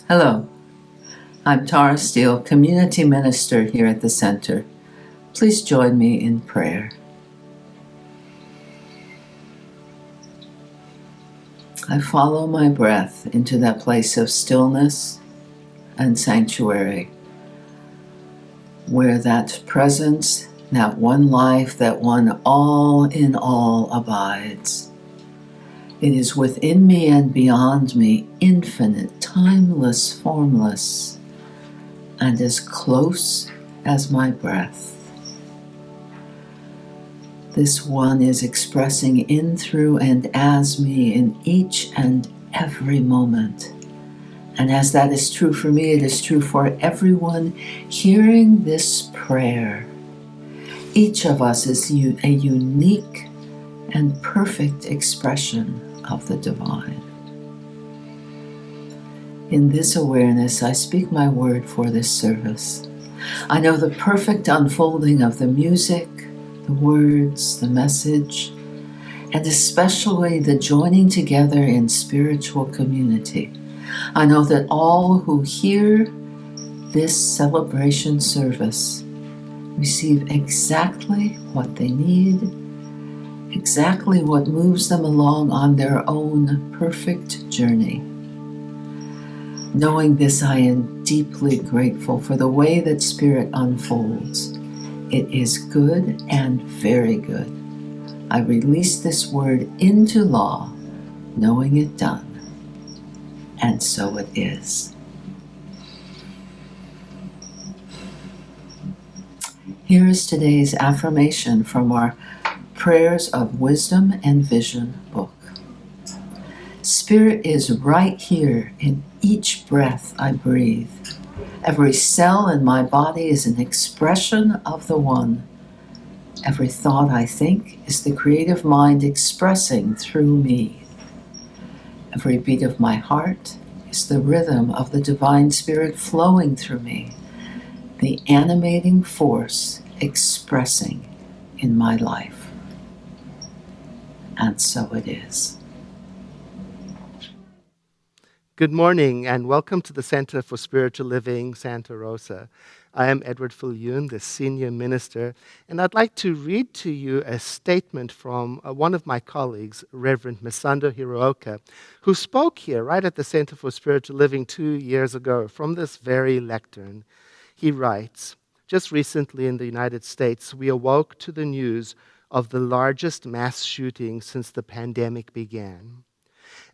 Hello, I'm Tara Steele, Community Minister here at the Center. Please join me in prayer. I follow my breath into that place of stillness and sanctuary, where that presence, that one life, that one all in all abides. It is within me and beyond me, infinite, timeless, formless, and as close as my breath. This one is expressing in, through, and as me in each and every moment. And as that is true for me, it is true for everyone hearing this prayer. Each of us is a unique and perfect expression of the divine. In this awareness, I speak my word for this service. I know the perfect unfolding of the music, the words, the message, and especially the joining together in spiritual community. I know that all who hear this celebration service receive exactly what they need, exactly what moves them along on their own perfect journey. Knowing this, I am deeply grateful for the way that Spirit unfolds. It is good and very good. I release this word into law, knowing it done. And so it is. Here is today's affirmation from our Prayers of Wisdom and Vision book. Spirit is right here in each breath I breathe. Every cell in my body is an expression of the One. Every thought I think is the creative mind expressing through me. Every beat of my heart is the rhythm of the Divine Spirit flowing through me, the animating force expressing in my life. And so it is. Good morning and welcome to the Center for Spiritual Living, Santa Rosa. I am Edward Viljoen, the Senior Minister, and I'd like to read to you a statement from one of my colleagues, Reverend Misando Hirooka, who spoke here right at the Center for Spiritual Living 2 years ago from this very lectern. He writes, just recently in the United States, we awoke to the news of the largest mass shooting since the pandemic began.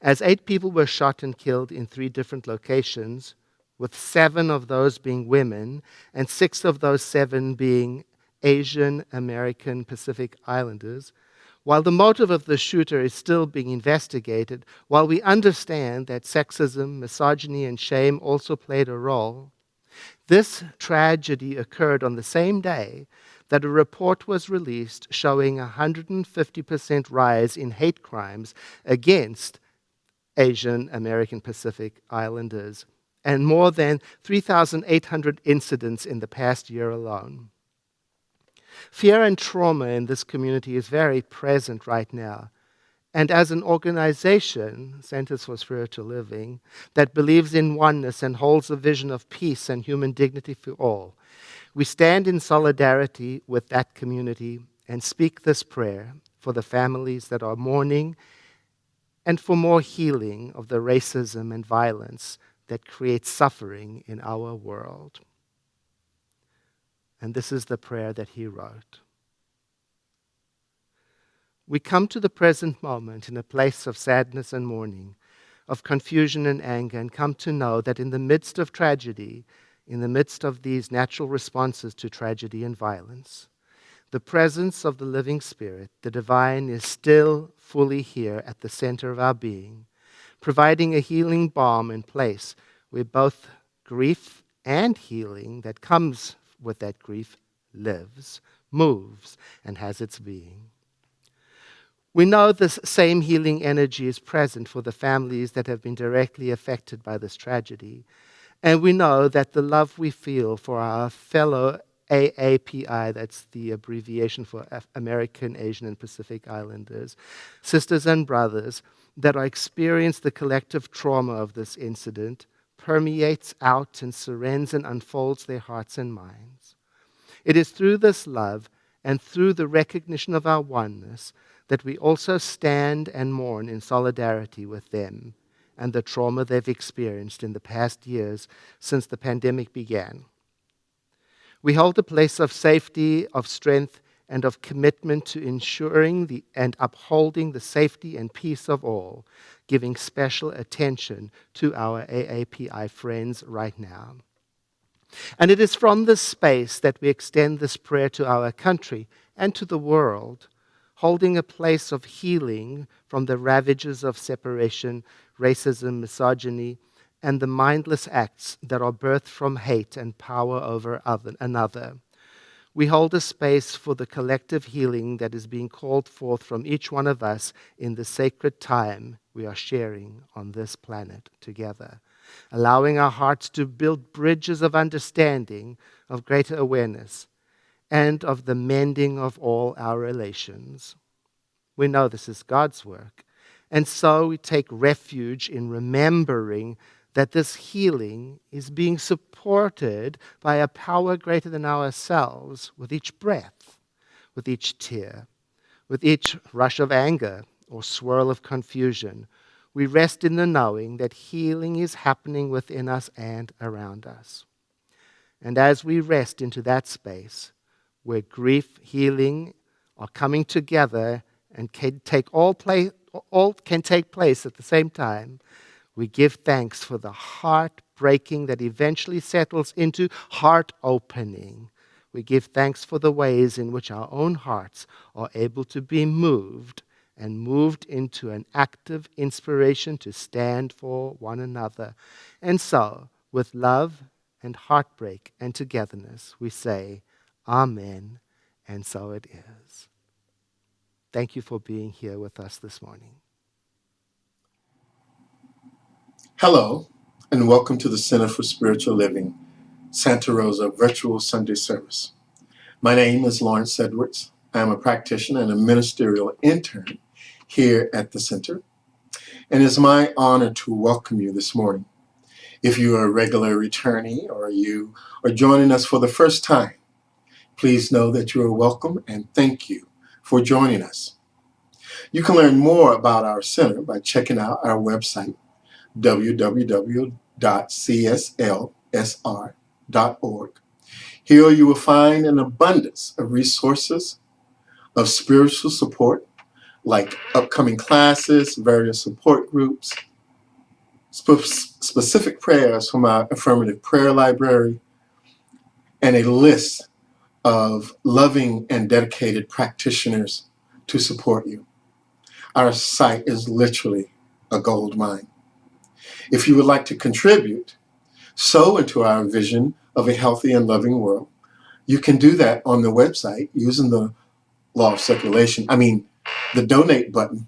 As 8 people were shot and killed in 3 different locations, with 7 of those being women and 6 of those 7 being Asian American Pacific Islanders, while the motive of the shooter is still being investigated, while we understand that sexism, misogyny, and shame also played a role, this tragedy occurred on the same day that a report was released showing a 150% rise in hate crimes against Asian American Pacific Islanders, and more than 3,800 incidents in the past year alone. Fear and trauma in this community is very present right now. And as an organization, Centers for Spiritual Living, that believes in oneness and holds a vision of peace and human dignity for all, we stand in solidarity with that community and speak this prayer for the families that are mourning and for more healing of the racism and violence that creates suffering in our world. And this is the prayer that he wrote. We come to the present moment in a place of sadness and mourning, of confusion and anger, and come to know that in the midst of tragedy, in the midst of these natural responses to tragedy and violence, the presence of the living Spirit, the divine, is still fully here at the center of our being, providing a healing balm in place where both grief and healing that comes with that grief lives, moves, and has its being. We know this same healing energy is present for the families that have been directly affected by this tragedy, and we know that the love we feel for our fellow AAPI, that's the abbreviation for American, Asian, and Pacific Islanders, sisters and brothers that are experiencing the collective trauma of this incident, permeates out and surrenders and unfolds their hearts and minds. It is through this love and through the recognition of our oneness that we also stand and mourn in solidarity with them and the trauma they've experienced in the past years since the pandemic began. We hold a place of safety, of strength, and of commitment to ensuring and upholding the safety and peace of all, giving special attention to our AAPI friends right now. And it is from this space that we extend this prayer to our country and to the world, holding a place of healing from the ravages of separation, racism, misogyny, and the mindless acts that are birthed from hate and power over another. We hold a space for the collective healing that is being called forth from each one of us in the sacred time we are sharing on this planet together, allowing our hearts to build bridges of understanding, of greater awareness, and of the mending of all our relations. We know this is God's work, and so we take refuge in remembering that this healing is being supported by a power greater than ourselves with each breath, with each tear, with each rush of anger or swirl of confusion. We rest in the knowing that healing is happening within us and around us. And as we rest into that space where grief, healing are coming together and can take place at the same time, we give thanks for the heart-breaking that eventually settles into heart-opening. We give thanks for the ways in which our own hearts are able to be moved and moved into an active inspiration to stand for one another. And so, with love and heartbreak and togetherness, we say, Amen, and so it is. Thank you for being here with us this morning. Hello, and welcome to the Center for Spiritual Living, Santa Rosa Virtual Sunday Service. My name is Lawrence Edwards. I am a practitioner and a ministerial intern here at the center, and it's my honor to welcome you this morning. If you are a regular returnee or you are joining us for the first time, please know that you are welcome and thank you for joining us. You can learn more about our center by checking out our website, www.cslsr.org. Here you will find an abundance of resources of spiritual support, like upcoming classes, various support groups, specific prayers from our affirmative prayer library, and a list of loving and dedicated practitioners to support you. Our site is literally a gold mine. If you would like to contribute, sow into our vision of a healthy and loving world, you can do that on the website using the law of circulation, the donate button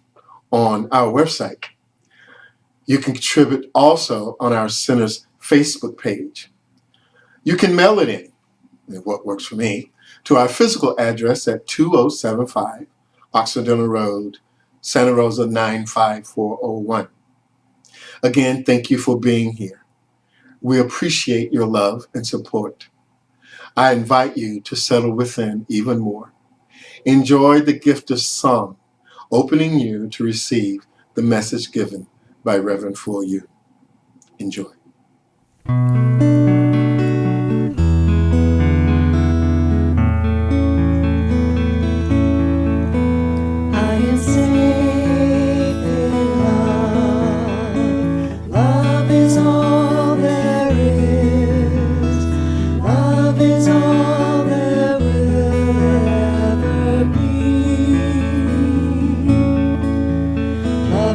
on our website. You can contribute also on our center's Facebook page. You can mail it in, what works for me, to our physical address at 2075 Occidental Road, Santa Rosa 95401. Again, thank you for being here. We appreciate your love and support. I invite you to settle within even more. Enjoy the gift of song, opening you to receive the message given by Reverend Viljoen. Enjoy.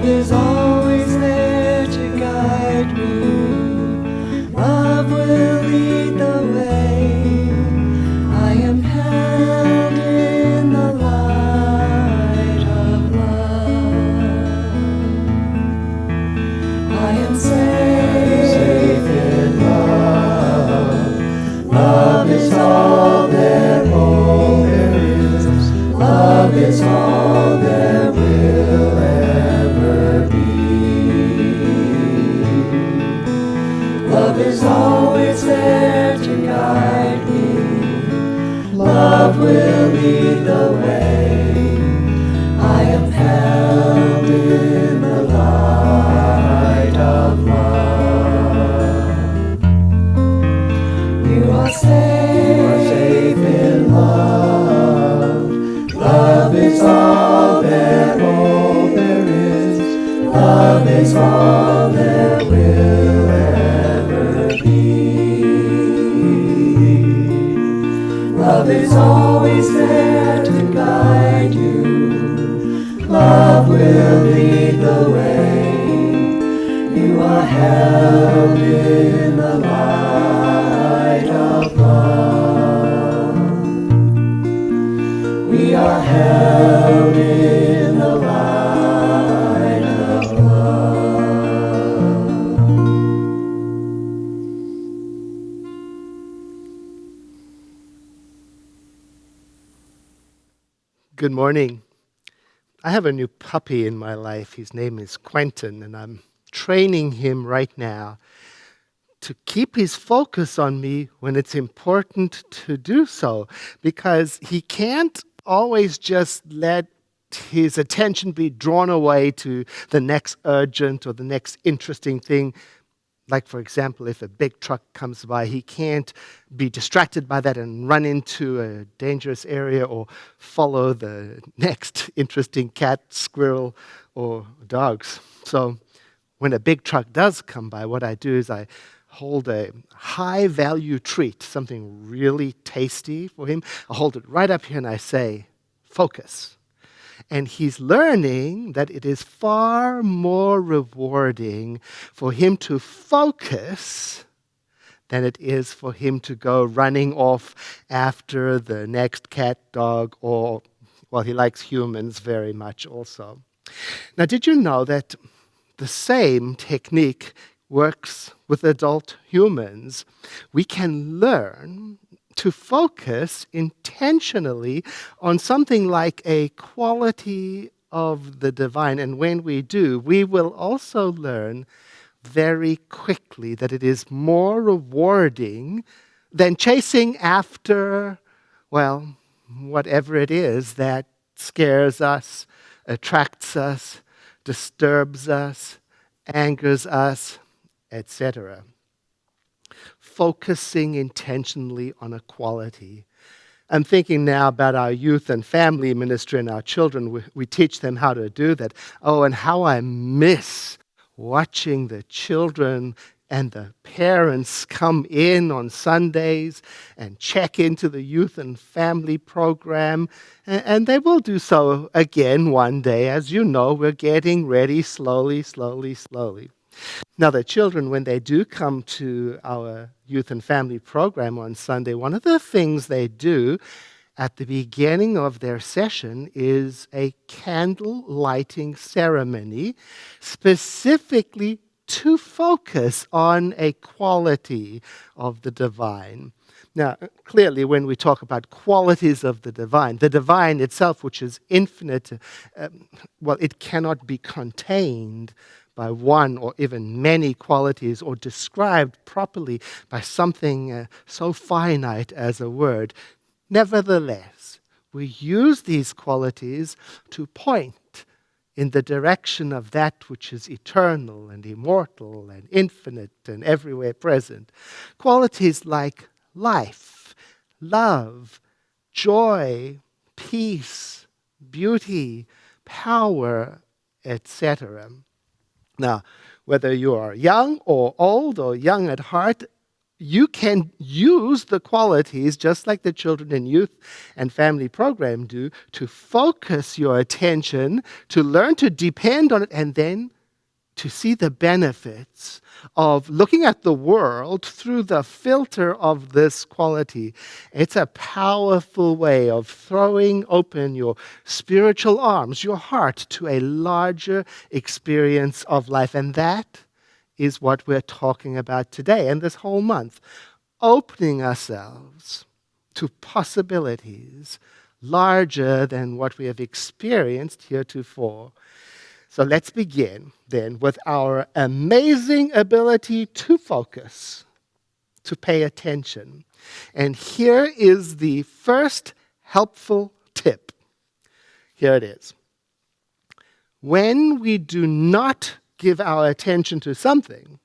Is always there to guide me. Love will is always there to guide me. Love will lead the way. I am held in the light of love. You are safe in love. Love is all there is. Love is all there will ever be. Love is always there to guide you. Love will lead the way. You are held in the light of love. We are held in the light of love. Good morning. I have a new puppy in my life. His name is Quentin, and I'm training him right now to keep his focus on me when it's important to do so, because he can't always just let his attention be drawn away to the next urgent or the next interesting thing. Like, for example, if a big truck comes by, he can't be distracted by that and run into a dangerous area or follow the next interesting cat, squirrel, or dogs. So when a big truck does come by, what I do is I hold a high-value treat, something really tasty for him. I hold it right up here and I say, focus. And he's learning that it is far more rewarding for him to focus than it is for him to go running off after the next cat, dog, or, well, he likes humans very much also. Now, did you know that the same technique works with adult humans? We can learn to focus intentionally on something like a quality of the divine. And when we do, we will also learn very quickly that it is more rewarding than chasing after, well, whatever it is that scares us, attracts us, disturbs us, angers us, etc. Focusing intentionally on a quality. I'm thinking now about our youth and family ministry and our children. We teach them how to do that. Oh, and how I miss watching the children and the parents come in on Sundays and check into the youth and family program. And they will do so again one day. As you know, we're getting ready slowly. Now, the children, when they do come to our youth and family program on Sunday, one of the things they do at the beginning of their session is a candle lighting ceremony, specifically to focus on a quality of the divine. Now, clearly, when we talk about qualities of the divine itself, which is infinite, well, it cannot be contained by one or even many qualities or described properly by something so finite as a word. Nevertheless, we use these qualities to point in the direction of that which is eternal and immortal and infinite and everywhere present. Qualities like life, love, joy, peace, beauty, power, etc. Now, whether you are young or old or young at heart, you can use the qualities, just like the children in youth and family program do, to focus your attention, to learn to depend on it, and then to see the benefits of looking at the world through the filter of this quality. It's a powerful way of throwing open your spiritual arms, your heart, to a larger experience of life. And that is what we're talking about today and this whole month. Opening ourselves to possibilities larger than what we have experienced heretofore. So let's begin then with our amazing ability to focus to pay attention. And here is the first helpful tip. Here it is. When we do not give our attention to something,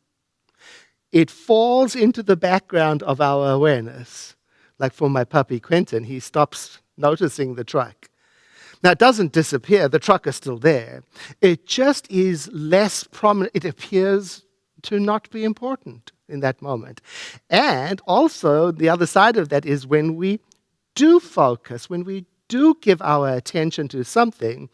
it falls into the background of our awareness. Like for my puppy Quentin, he stops noticing the truck. Now, it doesn't disappear. The truck is still there. It just is less prominent. It appears to not be important in that moment. And also, the other side of that is when we do focus, when we do give our attention to something,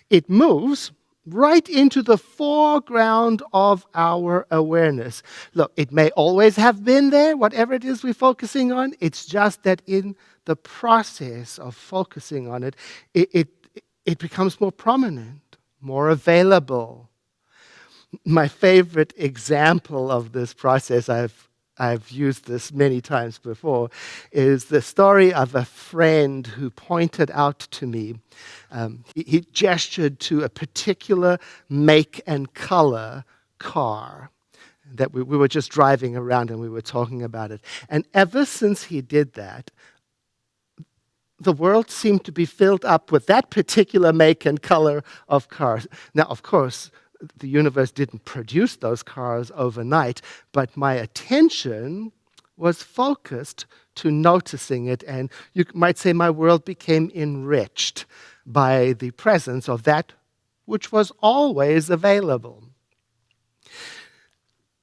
it moves right into the foreground of our awareness. Look, it may always have been there, whatever it is we're focusing on. It's just that in the process of focusing on it, it becomes more prominent, more available. My favorite example of this process, I've used this many times before, is the story of a friend who pointed out to me. He gestured to a particular make and color car that we were just driving around and we were talking about it. And ever since he did that, the world seemed to be filled up with that particular make and color of cars. Now, of course, the universe didn't produce those cars overnight, but my attention was focused to noticing it, and you might say my world became enriched by the presence of that which was always available.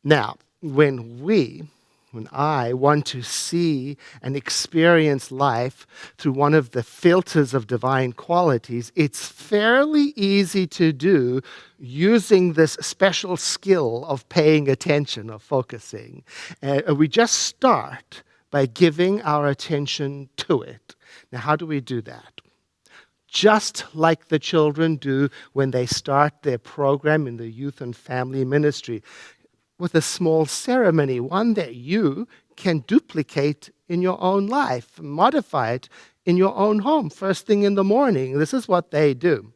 Now, when I want to see and experience life through one of the filters of divine qualities, it's fairly easy to do using this special skill of paying attention, of focusing. We just start by giving our attention to it. Now, how do we do that? Just like the children do when they start their program in the youth and family ministry, with a small ceremony, one that you can duplicate in your own life, modify it in your own home, first thing in the morning. This is what they do.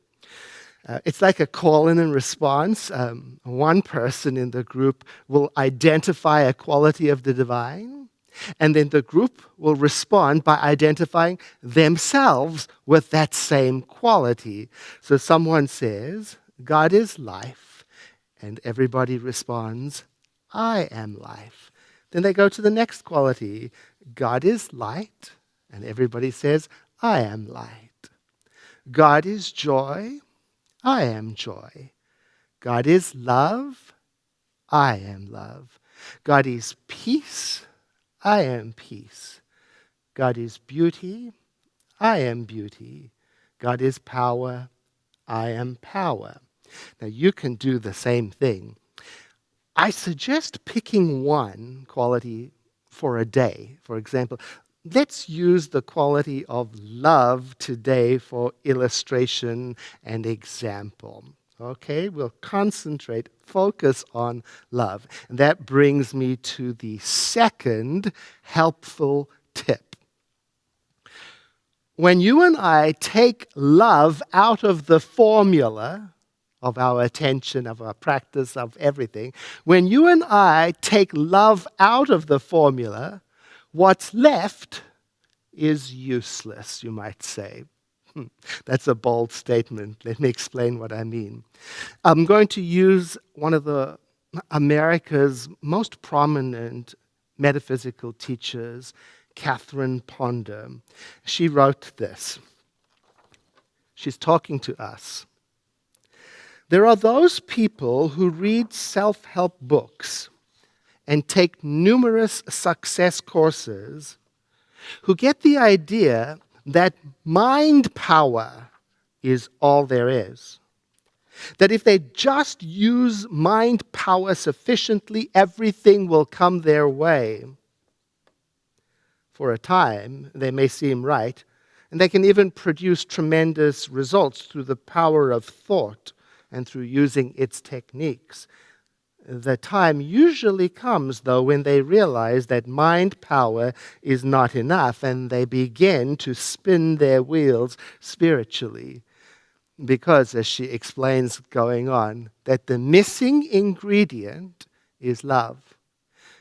It's like a call-in and response. One person in the group will identify a quality of the divine, and then the group will respond by identifying themselves with that same quality. So someone says, God is life. And everybody responds, I am life. Then they go to the next quality. God is light. And everybody says, I am light. God is joy. I am joy. God is love. I am love. God is peace. I am peace. God is beauty. I am beauty. God is power. I am power. Now, you can do the same thing. I suggest picking one quality for a day. For example, let's use the quality of love today for illustration and example. Okay, we'll concentrate, focus on love. And that brings me to the second helpful tip. When you and I take love out of the formula of our attention, of our practice, of everything, when you and I take love out of the formula, what's left is useless, you might say. That's a bold statement. Let me explain what I mean. I'm going to use one of America's most prominent metaphysical teachers, Catherine Ponder. She wrote this. She's talking to us. There are those people who read self-help books and take numerous success courses who get the idea that mind power is all there is. That if they just use mind power sufficiently, everything will come their way. For a time, they may seem right, and they can even produce tremendous results through the power of thought and through using its techniques. The time usually comes, though, when they realize that mind power is not enough and they begin to spin their wheels spiritually. Because, as she explains going on, that the missing ingredient is love.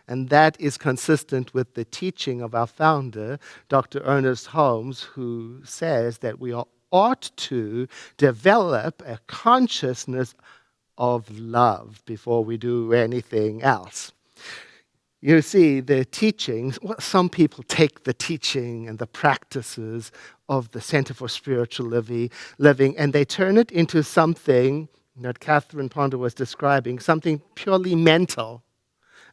And that is consistent with the teaching of our founder, Dr. Ernest Holmes, who says that we ought to develop a consciousness of love before we do anything else. You see, the teachings, well, some people take the teaching and the practices of the Center for Spiritual Living and they turn it into something that Catherine Ponder was describing, something purely mental,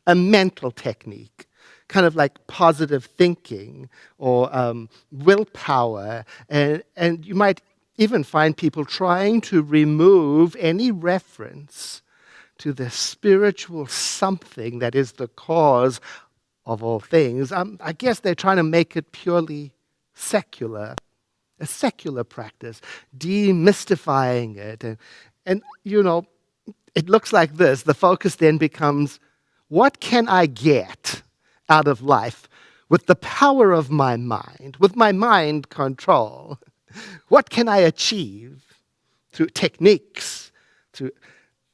a mental technique, kind of like positive thinking or willpower. And you might even find people trying to remove any reference to the spiritual something that is the cause of all things. I guess they're trying to make it purely secular, a secular practice, demystifying it. And it looks like this. The focus then becomes, what can I get out of life with the power of my mind, with my mind control? What can I achieve through techniques, through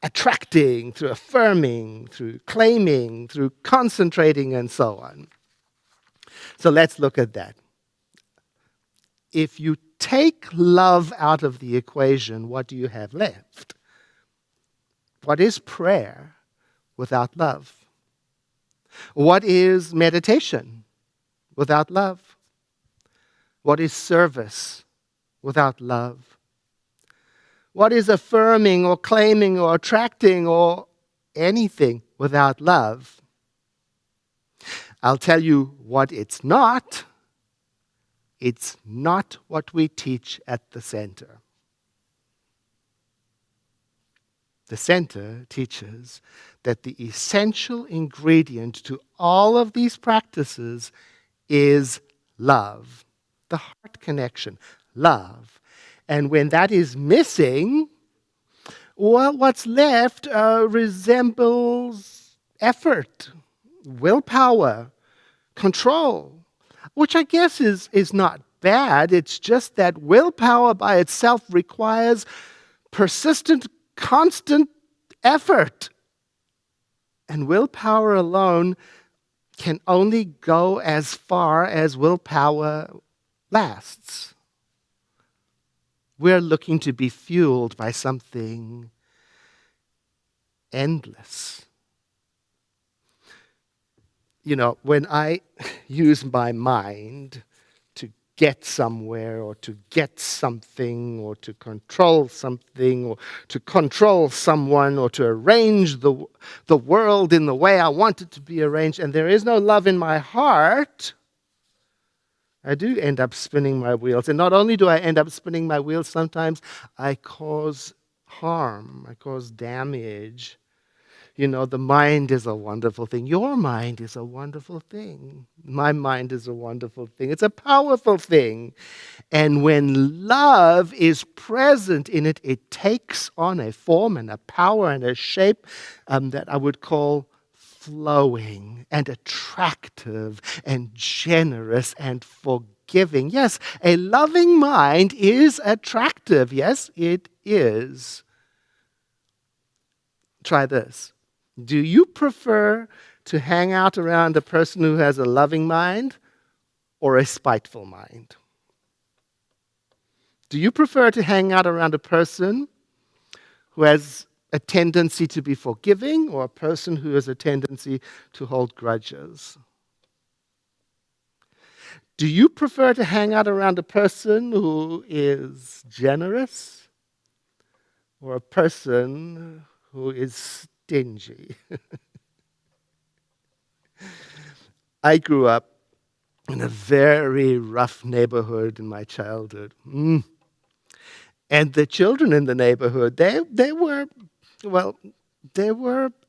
attracting, through affirming, through claiming, through concentrating, and so on? So let's look at that. If you take love out of the equation, what do you have left? What is prayer without love? What is meditation without love? What is service without love? What is affirming or claiming or attracting or anything without love? I'll tell you what it's not. It's not what we teach at the center. The center teaches that the essential ingredient to all of these practices is love, the heart connection, love. And when that is missing, well, what's left resembles effort, willpower, control, which I guess is not bad. It's just that willpower by itself requires persistent, constant effort. And willpower alone can only go as far as willpower lasts. We're looking to be fueled by something endless. When I use my mind to get somewhere or to get something or to control something or to control someone or to arrange the world in the way I want it to be arranged, and there is no love in my heart, I do end up spinning my wheels. And not only do I end up spinning my wheels, sometimes I cause harm, I cause damage. The mind is a wonderful thing. Your mind is a wonderful thing. My mind is a wonderful thing. It's a powerful thing. And when love is present in it, it takes on a form and a power and a shape that I would call flowing and attractive and generous and forgiving. Yes, a loving mind is attractive. Yes, it is. Try this. Do you prefer to hang out around a person who has a loving mind or a spiteful mind? Do you prefer to hang out around a person who has a tendency to be forgiving or a person who has a tendency to hold grudges? Do you prefer to hang out around a person who is generous or a person who is stingy? I grew up in a very rough neighborhood in my childhood. And the children in the neighborhood, they were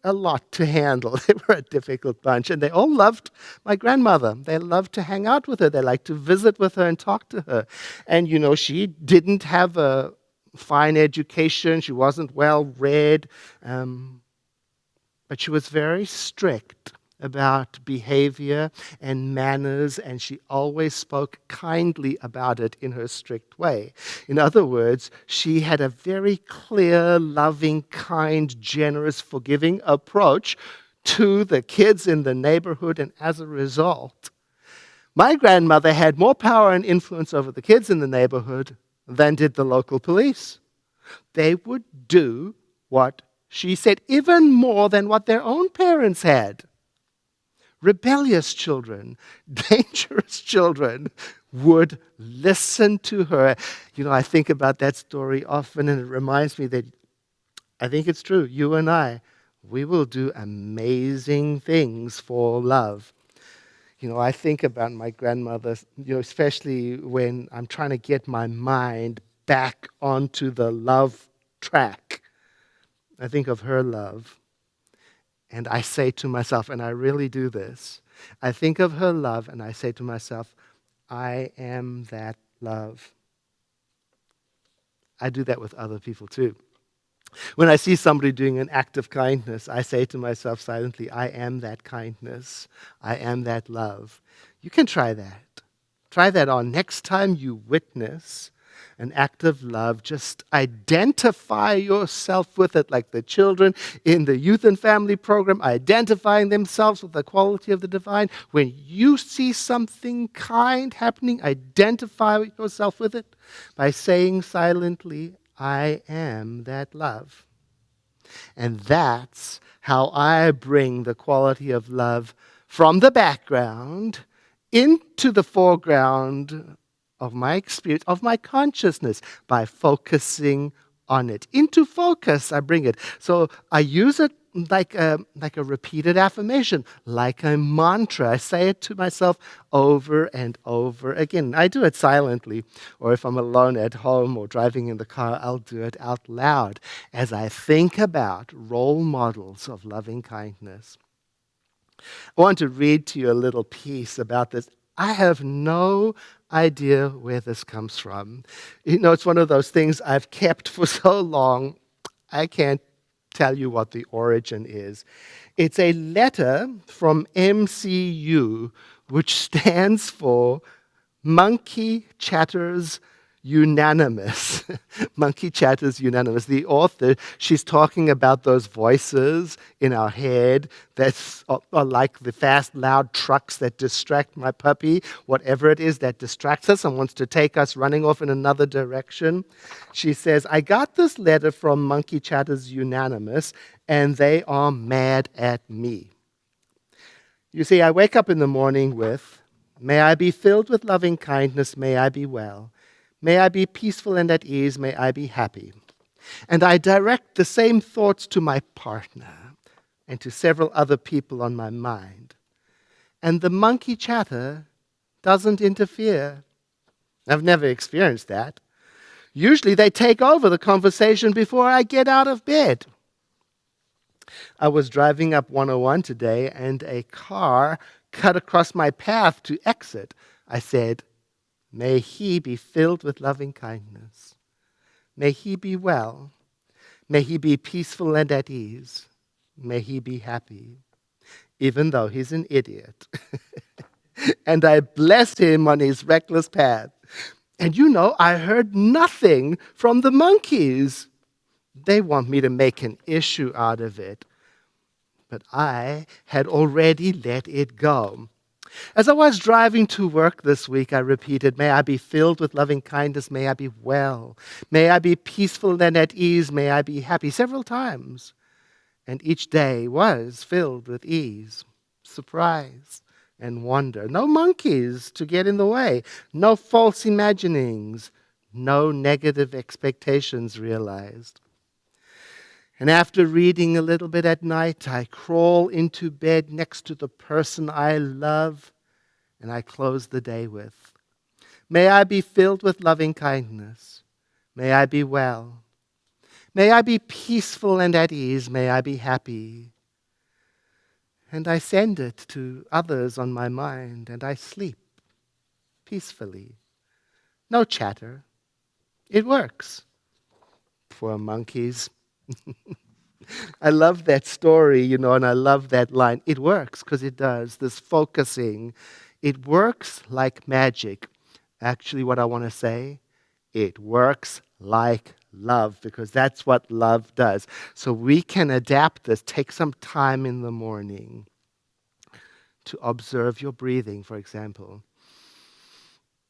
a lot to handle. They were a difficult bunch. And they all loved my grandmother. They loved to hang out with her. They liked to visit with her and talk to her. And, she didn't have a fine education. She wasn't well read. But she was very strict about behavior and manners, and she always spoke kindly about it in her strict way. In other words, she had a very clear, loving, kind, generous, forgiving approach to the kids in the neighborhood, and as a result, my grandmother had more power and influence over the kids in the neighborhood than did the local police. They would do what she said, even more than what their own parents had. Rebellious children, dangerous children would listen to her. I think about that story often, and it reminds me that I think it's true. You and I, we will do amazing things for love. I think about my grandmother, especially when I'm trying to get my mind back onto the love track. I think of her love, and I say to myself, and I really do this, I think of her love, and I say to myself, I am that love. I do that with other people too. When I see somebody doing an act of kindness, I say to myself silently, I am that kindness. I am that love. You can try that. Try that on. Next time you witness an act of love, just identify yourself with it, like the children in the youth and family program, identifying themselves with the quality of the divine. When you see something kind happening, identify yourself with it by saying silently, I am that love. And that's how I bring the quality of love from the background into the foreground of my experience, of my consciousness, by focusing on it. Into focus, I bring it. So I use it like a repeated affirmation, like a mantra. I say it to myself over and over again. I do it silently, or if I'm alone at home or driving in the car, I'll do it out loud as I think about role models of loving kindness. I want to read to you a little piece about this. I have no idea where this comes from. It's one of those things I've kept for so long, I can't tell you what the origin is. It's a letter from MCU, which stands for Monkey Chatters Unanimous. Monkey Chatters Unanimous. The author, she's talking about those voices in our head that are like the fast, loud trucks that distract my puppy, whatever it is that distracts us and wants to take us running off in another direction. She says, I got this letter from Monkey Chatters Unanimous, and they are mad at me. You see, I wake up in the morning with, may I be filled with loving kindness, may I be well. May I be peaceful and at ease, may I be happy. And I direct the same thoughts to my partner and to several other people on my mind. And the monkey chatter doesn't interfere. I've never experienced that. Usually they take over the conversation before I get out of bed. I was driving up 101 today, and a car cut across my path to exit. I said, may he be filled with loving kindness. May he be well. May he be peaceful and at ease. May he be happy, even though he's an idiot. And I blessed him on his reckless path. And I heard nothing from the monkeys. They want me to make an issue out of it. But I had already let it go. As I was driving to work this week, I repeated, may I be filled with loving kindness, may I be well, may I be peaceful and at ease, may I be happy, several times. And each day was filled with ease, surprise, and wonder. No monkeys to get in the way, no false imaginings, no negative expectations realized. And after reading a little bit at night, I crawl into bed next to the person I love, and I close the day with, may I be filled with loving kindness. May I be well. May I be peaceful and at ease. May I be happy. And I send it to others on my mind, and I sleep peacefully. No chatter. It works. Poor monkeys. I love that story, and I love that line. It works, because it does. This focusing, it works like magic. Actually, what I want to say, it works like love, because that's what love does. So we can adapt this. Take some time in the morning to observe your breathing, for example,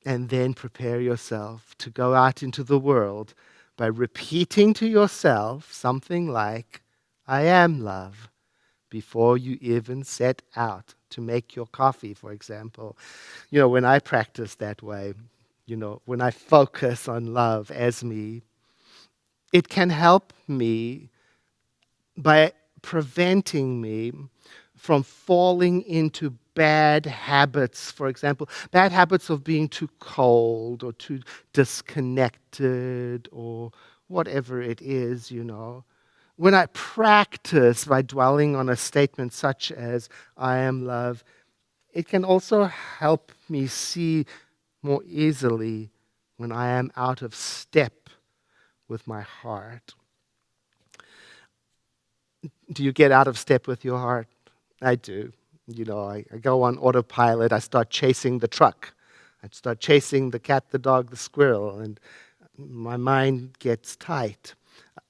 and then prepare yourself to go out into the world by repeating to yourself something like, I am love, before you even set out to make your coffee, for example. When I practice that way, when I focus on love as me, it can help me by preventing me from falling into bad habits. For example, bad habits of being too cold or too disconnected or whatever it is. When I practice by dwelling on a statement such as, I am love, it can also help me see more easily when I am out of step with my heart. Do you get out of step with your heart? I do. I go on autopilot. I start chasing the truck. I start chasing the cat, the dog, the squirrel, and my mind gets tight.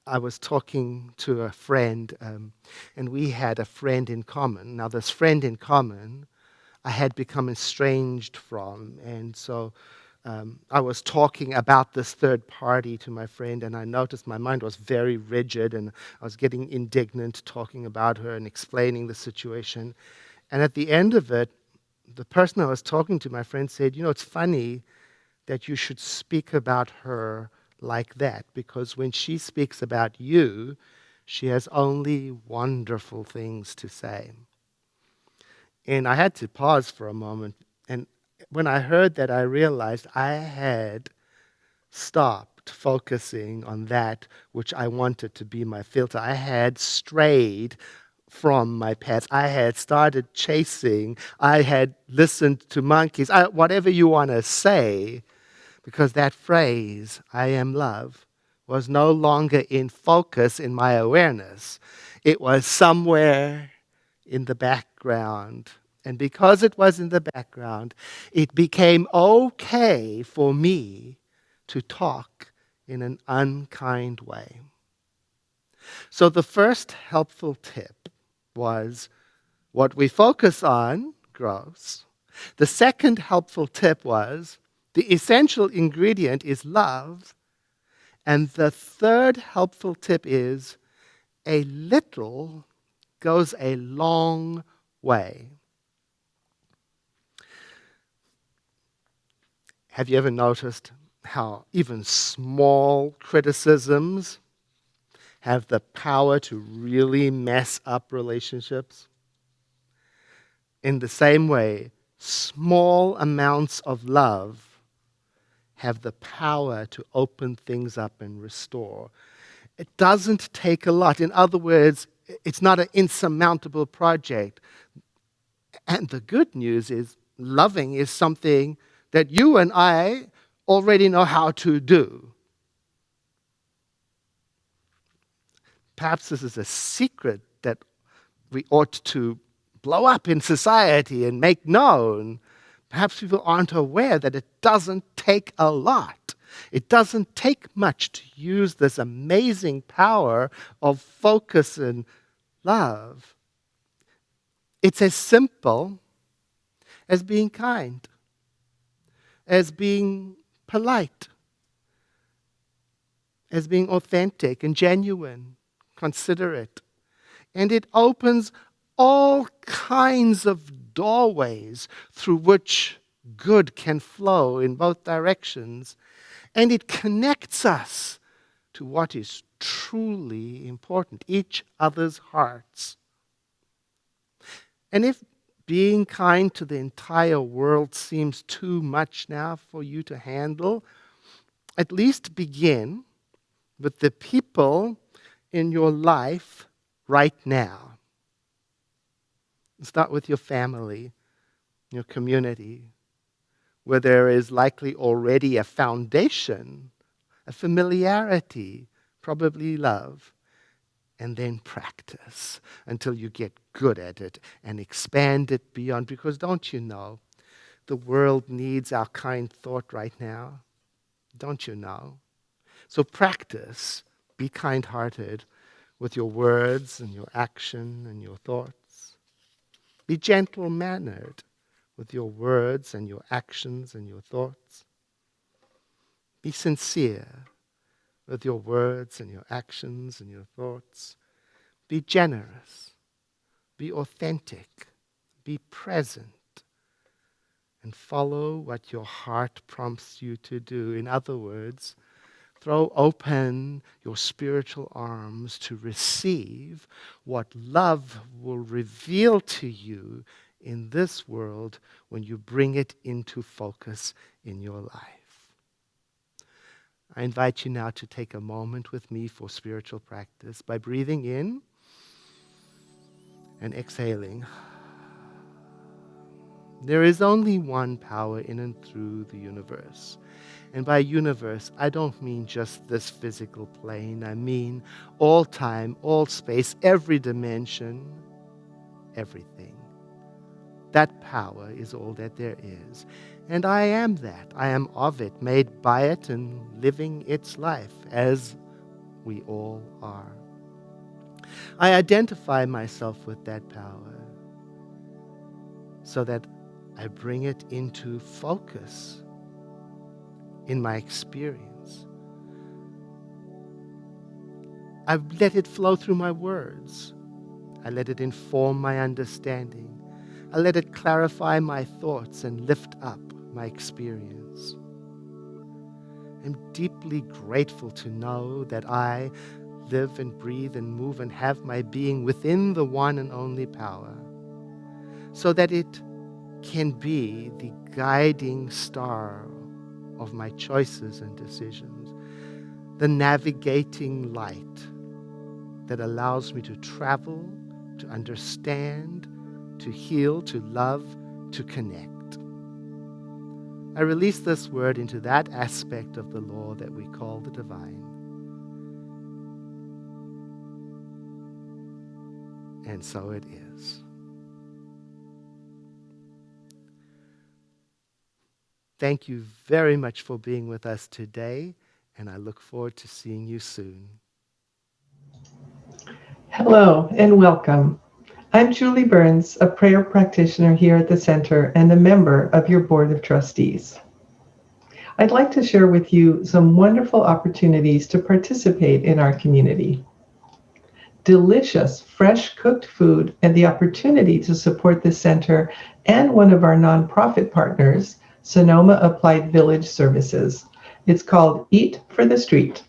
I was talking to a friend, and we had a friend in common. Now, this friend in common I had become estranged from, and so I was talking about this third party to my friend, and I noticed my mind was very rigid, and I was getting indignant talking about her and explaining the situation. And at the end of it, the person I was talking to, my friend, said, it's funny that you should speak about her like that, because when she speaks about you, she has only wonderful things to say. And I had to pause for a moment. And when I heard that, I realized I had stopped focusing on that which I wanted to be my filter. I had strayed from my path. I had started chasing. I had listened to monkeys, whatever you want to say, because that phrase, I am love, was no longer in focus in my awareness. It was somewhere in the background. And because it was in the background, it became okay for me to talk in an unkind way. So the first helpful tip was what we focus on grows. The second helpful tip was the essential ingredient is love. And the third helpful tip is a little goes a long way. Have you ever noticed how even small criticisms have the power to really mess up relationships? In the same way, small amounts of love have the power to open things up and restore. It doesn't take a lot. In other words, it's not an insurmountable project. And the good news is, loving is something that you and I already know how to do. Perhaps this is a secret that we ought to blow up in society and make known. Perhaps people aren't aware that it doesn't take a lot. It doesn't take much to use this amazing power of focus and love. It's as simple as being kind, as being polite, as being authentic and genuine, considerate. And it opens all kinds of doorways through which good can flow in both directions. And it connects us to what is truly important, each other's hearts. And if being kind to the entire world seems too much now for you to handle, at least begin with the people in your life right now. Start with your family, your community, where there is likely already a foundation, a familiarity, probably love, and then practice until you get good at it and expand it beyond. Because don't you know, the world needs our kind thought right now? Don't you know? So practice, be kind-hearted with your words and your action and your thoughts. Be gentle-mannered with your words and your actions and your thoughts. Be sincere with your words and your actions and your thoughts. Be generous. Be authentic. Be present. And follow what your heart prompts you to do. In other words, throw open your spiritual arms to receive what love will reveal to you in this world when you bring it into focus in your life. I invite you now to take a moment with me for spiritual practice by breathing in and exhaling. There is only one power in and through the universe. And by universe, I don't mean just this physical plane. I mean all time, all space, every dimension, everything. That power is all that there is. And I am that. I am of it, made by it and living its life, as we all are. I identify myself with that power so that I bring it into focus in my experience. I let it flow through my words. I let it inform my understanding. I let it clarify my thoughts and lift up my experience. I'm deeply grateful to know that I live and breathe and move and have my being within the one and only power, so that it can be the guiding star of my choices and decisions, the navigating light that allows me to travel, to understand, to heal, to love, to connect. I release this word into that aspect of the law that we call the divine. And so it is. Thank you very much for being with us today, and I look forward to seeing you soon. Hello and welcome. I'm Julie Burns, a prayer practitioner here at the Center and a member of your Board of Trustees. I'd like to share with you some wonderful opportunities to participate in our community. Delicious, fresh cooked food and the opportunity to support the Center and one of our nonprofit partners, Sonoma Applied Village Services. It's called Eat for the Street.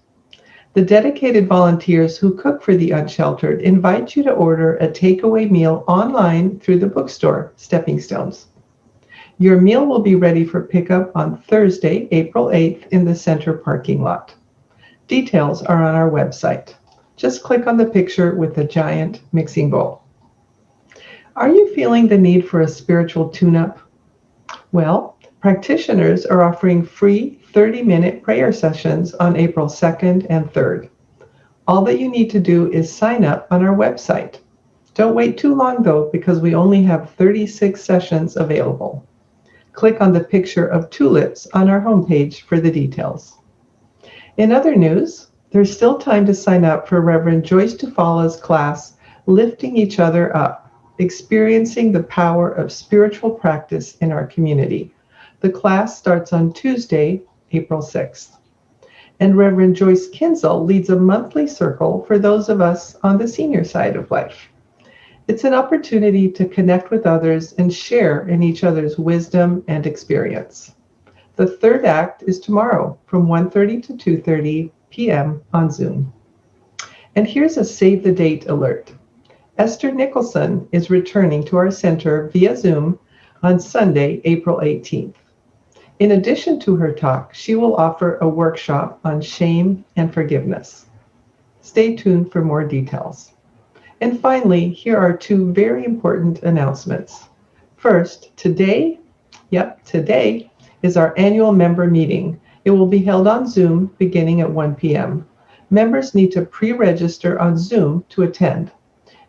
The dedicated volunteers who cook for the unsheltered invite you to order a takeaway meal online through the bookstore, Stepping Stones. Your meal will be ready for pickup on Thursday, April 8th in the Center parking lot. Details are on our website. Just click on the picture with the giant mixing bowl. Are you feeling the need for a spiritual tune-up? Well, practitioners are offering free 30-minute prayer sessions on April 2nd and 3rd. All that you need to do is sign up on our website. Don't wait too long though, because we only have 36 sessions available. Click on the picture of tulips on our homepage for the details. In other news, there's still time to sign up for Reverend Joyce Tufala's class, Lifting Each Other Up, Experiencing the Power of Spiritual Practice in Our Community. The class starts on Tuesday, April 6th. And Reverend Joyce Kinzel leads a monthly circle for those of us on the senior side of life. It's an opportunity to connect with others and share in each other's wisdom and experience. The third act is tomorrow from 1:30 to 2:30 p.m. on Zoom. And here's a save the date alert. Esther Nicholson is returning to our center via Zoom on Sunday, April 18th. In addition to her talk, she will offer a workshop on shame and forgiveness. Stay tuned for more details. And finally, here are two very important announcements. First, today is our annual member meeting. It will be held on Zoom beginning at 1 p.m. Members need to pre-register on Zoom to attend.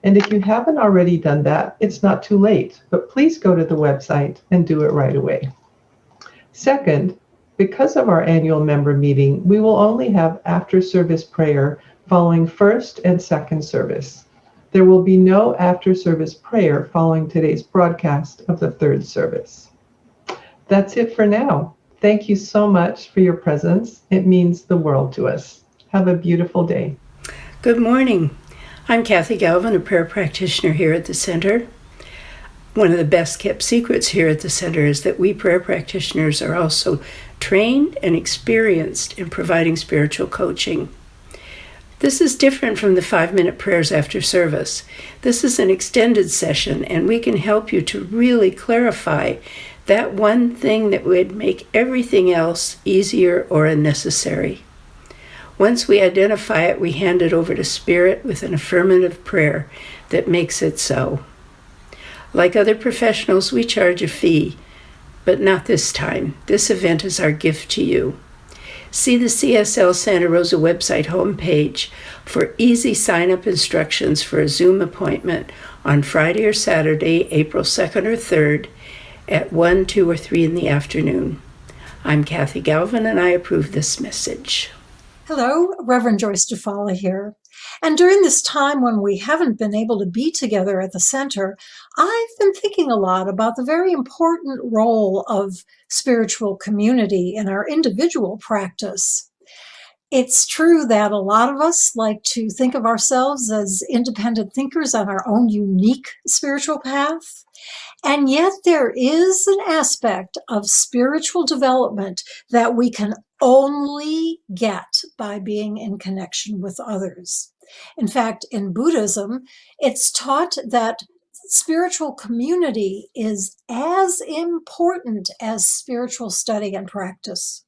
And if you haven't already done that, it's not too late, but please go to the website and do it right away. Second, Because of our annual member meeting, we will only have after-service prayer following first and second service. There will be no after-service prayer following today's broadcast of the third service. That's it for now. Thank you so much for your presence. It means the world to us. Have a beautiful day. Good morning. I'm Kathy Galvin, a prayer practitioner here at the Center. One of the best kept secrets here at the Center is that we prayer practitioners are also trained and experienced in providing spiritual coaching. This is different from the 5-minute prayers after service. This is an extended session, and we can help you to really clarify that one thing that would make everything else easier or unnecessary. Once we identify it, we hand it over to Spirit with an affirmative prayer that makes it so. Like other professionals, we charge a fee, but not this time. This event is our gift to you. See the CSL Santa Rosa website homepage for easy sign-up instructions for a Zoom appointment on Friday or Saturday, April 2nd or 3rd at 1, 2, or 3 in the afternoon. I'm Kathy Galvin, and I approve this message. Hello, Reverend Joyce Dufala here. And during this time when we haven't been able to be together at the Center, I've been thinking a lot about the very important role of spiritual community in our individual practice. It's true that a lot of us like to think of ourselves as independent thinkers on our own unique spiritual path. And yet there is an aspect of spiritual development that we can only get by being in connection with others. In fact, in Buddhism, it's taught that spiritual community is as important as spiritual study and practice.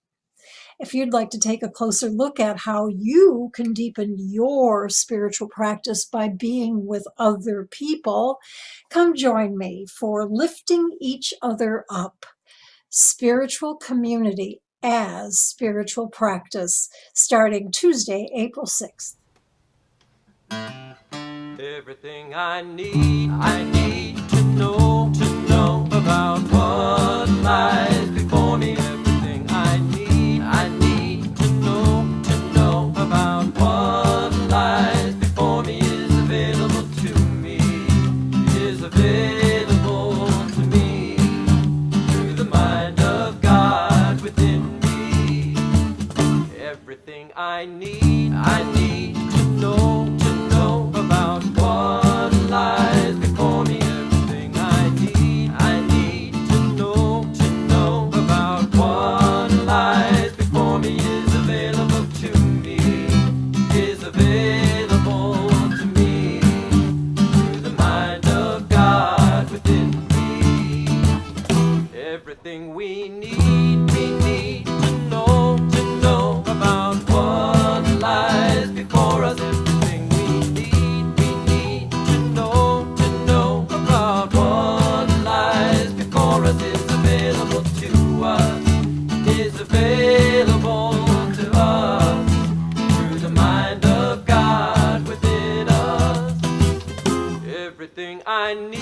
If you'd like to take a closer look at how you can deepen your spiritual practice by being with other people, come join me for Lifting Each Other Up, Spiritual Community as Spiritual Practice, starting Tuesday, April 6th. Everything I need to know about what lies before me. Everything I need to know about what lies before me is available to me, through the mind of God within me. Everything I need to know about what lies before me. Everything I need to know about what lies before me is available to me, through the mind of God within me. Everything we need to know about what lies before us. Everything we need to know about what lies before us is available to us, through the mind of God within us. Everything I need